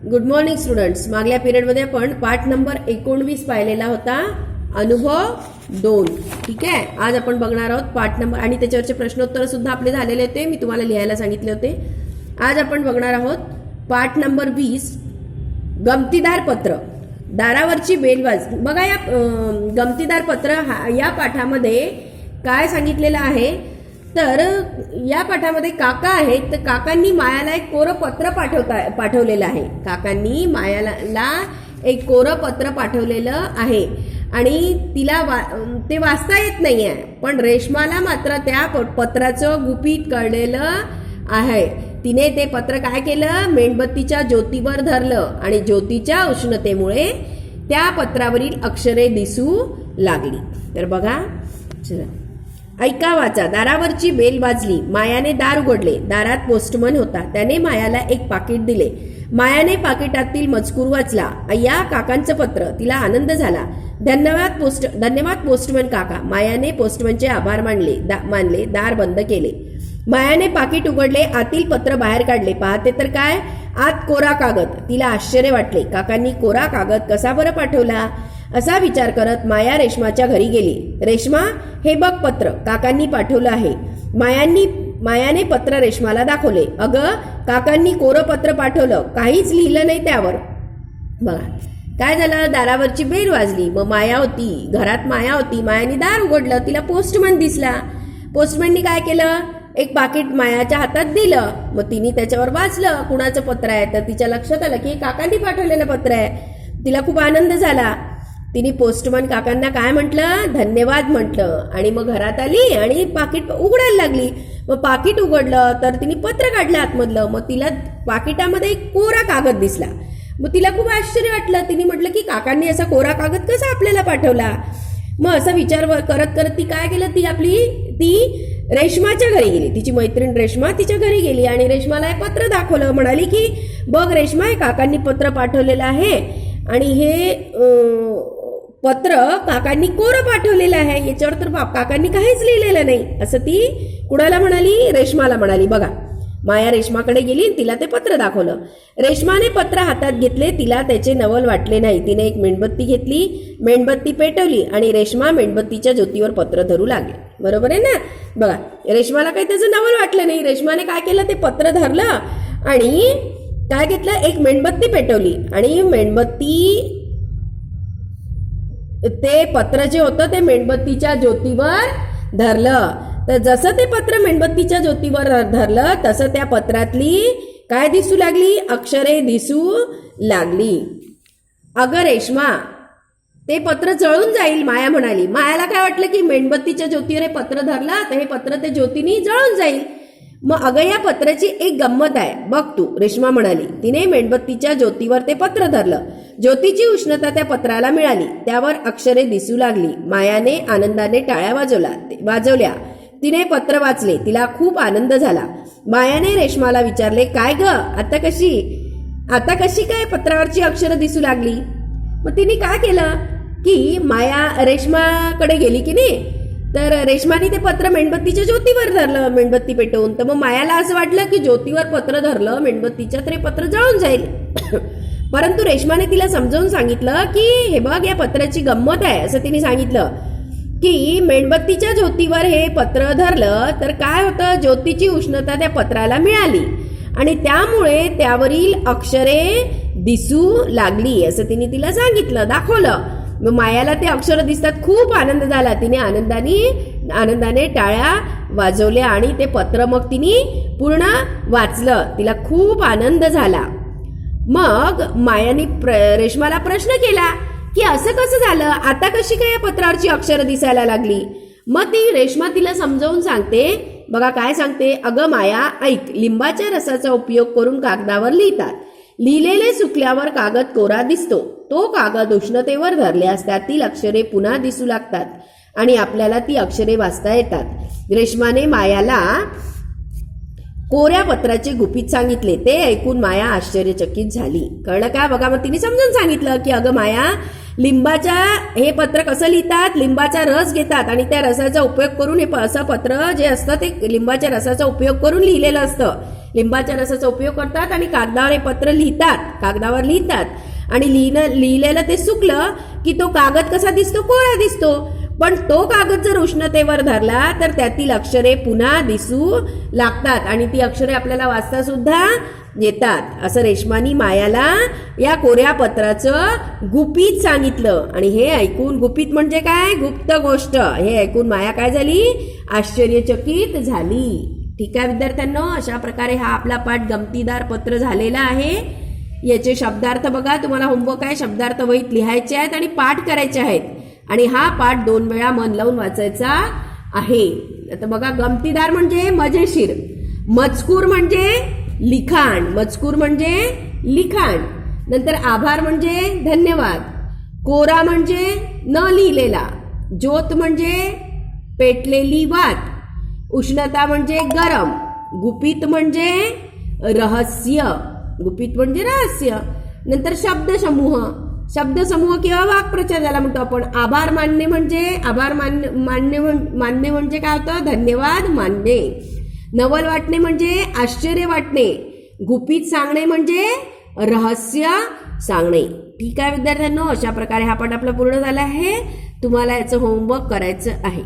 Good morning students. मागल्या पिरियडमध्ये आपण पाठ नंबर 19 पाहिलेला होता, अनुभव 2. ठीक आहे. आज आपण बघणार आहोत पाठ नंबर आणि त्याच्यावरचे प्रश्नोत्तर सुद्धा आपले झालेले होते, मी तुम्हाला लिहायला सांगितले होते. आज आपण बघणार आहोत पाठ नंबर 20, गमतीदार पत्र. दारावरची बेलवाज. बघा या गमतीदार पत्र या पाठामध्ये काय सांगितलेलं आहे, तर या पाठामध्ये काका आहेत, तर काकांनी मायाला एक कोरं पत्र पाठवलेलं आहे. काकांनी मायाला एक कोरं पत्र पाठवलेलं आहे आणि तिला ते वाचता येत नाहीये, पण रेश्माला मात्र त्या पत्राचं गुपित कळलेलं आहे. तिने ते पत्र काय केलं, मेणबत्तीच्या ज्योतीवर धरलं आणि ज्योतीच्या उष्णतेमुळे त्या पत्रावरील अक्षरे दिसू लागली. तर बघा, चला ऐका वाचा. दारावरची बेल वाजली. मायाने दार उघडले. दारात पोस्टमन होता. त्याने मायाला एक पाकिट दिले. मायाने पाकिटातील मजकूर वाचला. अय्या, काकांचं पत्र. तिला आनंद झाला. धन्यवाद पोस्टमन काका. मायाने पोस्टमनचे आभार मानले. दार बंद केले. मायाने पाकिट उघडले. आतील पत्र बाहेर काढले. पाहते तर काय, आत कोरा कागद. तिला आश्चर्य वाटले. काकांनी कोरा कागद कसा बरं पाठवला, असा विचार करत माया रेश्माच्या घरी गेली. रेश्मा, हे बघ पत्र काकांनी पाठवलं आहे. मायाने पत्र रेश्माला दाखवले. अगं, काकांनी कोरं पत्र पाठवलं, काहीच लिहिलं नाही त्यावर. बघा काय झालं, दारावरची बेल वाजली. मग माया होती घरात. मायाने दार उघडलं. तिला पोस्टमन दिसला. पोस्टमननी काय केलं, एक पाकिट मायाच्या हातात दिलं. मग तिने त्याच्यावर वाचलं कुणाचं पत्र आहे, तर तिच्या लक्षात आलं की काकांनी पाठवलेलं पत्र आहे. तिला खूप आनंद झाला. तिने पोस्टमन काकांना काय म्हटलं, धन्यवाद म्हटलं आणि मग घरात आली आणि पाकिट उघडायला लागली. मग पाकिट उघडलं तर तिने पत्र काढलं आतमधलं. मग तिला पाकिटामध्ये एक कोरा कागद दिसला. मग तिला खूप आश्चर्य वाटलं. तिने म्हटलं की काकांनी असा कोरा कागद कसा आपल्याला पाठवला. मग असा विचार करत करत ती काय केलं, ती रेश्माच्या घरी गेली. तिची मैत्रीण रेश्मा तिच्या घरी गेली आणि रेश्माला हे पत्र दाखवलं. म्हणाली की बघ रेश्मा, हे काकांनी पत्र पाठवलेलं आहे आणि हे पत्र काकांनी कोरं पाठवलेलं आहे. याच्यावर तर काकांनी काहीच लिहिलेलं नाही, असं ती कुणाला म्हणाली, रेश्माला म्हणाली. बघा, माया रेश्माकडे गेली, तिला ते पत्र दाखवलं. रेश्माने पत्र हातात घेतले. तिला त्याचे नवल वाटले नाही. तिने एक मेणबत्ती घेतली, मेणबत्ती पेटवली आणि रेश्मा मेणबत्तीच्या ज्योतीवर पत्र धरू लागले. बरोबर आहे ना. बघा, रेश्माला काही त्याचं नवल वाटलं नाही. रेश्माने काय केलं, ते पत्र धरलं आणि काय घेतलं, एक मेणबत्ती पेटवली आणि मेणबत्ती ते पत्र जे होतं ते मेणबत्तीच्या ज्योतीवर धरलं. तर जसं ते पत्र मेणबत्तीच्या ज्योतीवर धरलं तसं त्या पत्रातली काय दिसू लागली, अक्षरे दिसू लागली. अगं रेश्मा, ते पत्र जळून जाईल, माया म्हणाली. मायाला काय वाटलं की मेणबत्तीच्या ज्योतीवर हे पत्र धरलं तर हे पत्र ते ज्योतीने जळून जाईल. मग अगं, या पत्राची एक गंमत आहे, बघ तू, रेश्मा म्हणाली. तिने मेणबत्तीच्या ज्योतीवर ते पत्र धरलं. ज्योतीची उष्णता त्या पत्राला मिळाली. त्यावर अक्षरे दिसू लागली. मायाने आनंदाने टाळ्या वाजवल्या. तिने पत्र वाचले. तिला खूप आनंद झाला. मायाने रेश्माला विचारले, काय ग, आता कशी काय पत्रावरची अक्षरं दिसू लागली. मग तिने काय केलं की माया रेश्माकडे गेली की नाही, तर रेश्माने ते पत्र मेणबत्तीच्या ज्योतीवर धरलं, मेणबत्ती पेटवून. तर मग मायाला असं वाटलं की ज्योतीवर पत्र धरलं मेणबत्तीच्या, तर हे पत्र जळून जाईल. परंतु रेश्माने तिला समजावून सांगितलं की हे बघ, या पत्राची गंमत आहे, असं तिने सांगितलं की मेणबत्तीच्या ज्योतीवर हे पत्र धरलं तर काय होतं, ज्योतीची उष्णता त्या पत्राला मिळाली आणि त्यामुळे त्यावरील अक्षरे दिसू लागली, असं तिने तिला सांगितलं, दाखवलं. मग मायाला ते अक्षर दिसतात, खूप आनंद झाला. तिने आनंदाने टाळ्या वाजवल्या आणि ते पत्र मग तिने पूर्ण वाचलं. तिला खूप आनंद झाला. मग मायाने रेश्माला प्रश्न केला की असं कसं झालं, आता कशी काय या पत्रावरची अक्षरं दिसायला लागली. मग ती रेश्मा तिला समजावून सांगते. बघा काय सांगते, अगं माया, ऐक, लिंबाच्या रसाचा उपयोग करून कागदावर लिहितात. लिहिलेले सुकल्यावर कागद कोरा दिसतो. तो कागद उष्णतेवर धरल्यास त्यातील अक्षरे पुन्हा दिसू लागतात आणि आपल्याला ती अक्षरे वाचता येतात. रेश्माने मायाला कोऱ्या पत्राचे गुपित सांगितले. ते ऐकून माया आश्चर्यचकित झाली. कळलं का. बघा, मग तिने समजून सांगितलं की अगं माया, लिंबाच्या हे पत्र कसं लिहितात, लिंबाचा रस घेतात आणि त्या रसाचा उपयोग करून हे असं पत्र जे असतं ते लिंबाच्या रसाचा उपयोग करून लिहिलेलं असतं. लिंबाच्या रसाचा उपयोग करतात आणि कागदावर हे पत्र लिहितात आणि लिहिलेलं ते सुकलं की तो कागद कसा दिसतो, कोरा दिसतो. पण तो कागद जर उष्णतेवर धरला तर त्यातील अक्षरे पुन्हा दिसू लागतात आणि ती अक्षरे आपल्याला वाचता सुद्धा येतात. असं रेश्मानी मायाला या कोऱ्या पत्राचं गुपित सांगितलं आणि हे ऐकून, गुपित म्हणजे काय, गुप्त गोष्ट, हे ऐकून माया काय झाली, आश्चर्यचकित झाली. ठीक आहे विद्यार्थ्यांनो, अशा प्रकारे हा आपला पाठ गमतीदार पत्र झालेला आहे. याचे शब्दार्थ बघा, तुम्हाला होमवर्क आहे, शब्दार्थ वहीत लिहायचे आहेत आणि पाठ करायचे आहेत आणि हा पाठ 2 वेळा मन लावून वाचायचा आहे. आता बघा, गमतीदार म्हणजे मजेशीर, मजकूर म्हणजे लिखाण, नंतर आभार म्हणजे धन्यवाद, कोरा म्हणजे न लिहिलेला, ज्योत म्हणजे पेटलेली वात, उष्णता म्हणजे गरम, गुपित म्हणजे रहस्य, नंतर शब्दसमूह किंवा वाक्प्रचार ज्याला म्हणतो आपण. आभार मानणे म्हणजे काय होतं, धन्यवाद मानणे. नवल वाटणे म्हणजे आश्चर्य वाटणे. गुपित सांगणे म्हणजे रहस्य सांगणे. ठीक आहे विद्यार्थ्यांनो, अशा प्रकारे हा पाठ आपला पूर्ण झाला आहे. तुम्हाला याचं होमवर्क करायचं आहे.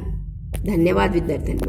धन्यवाद विद्यार्थ्यांनो.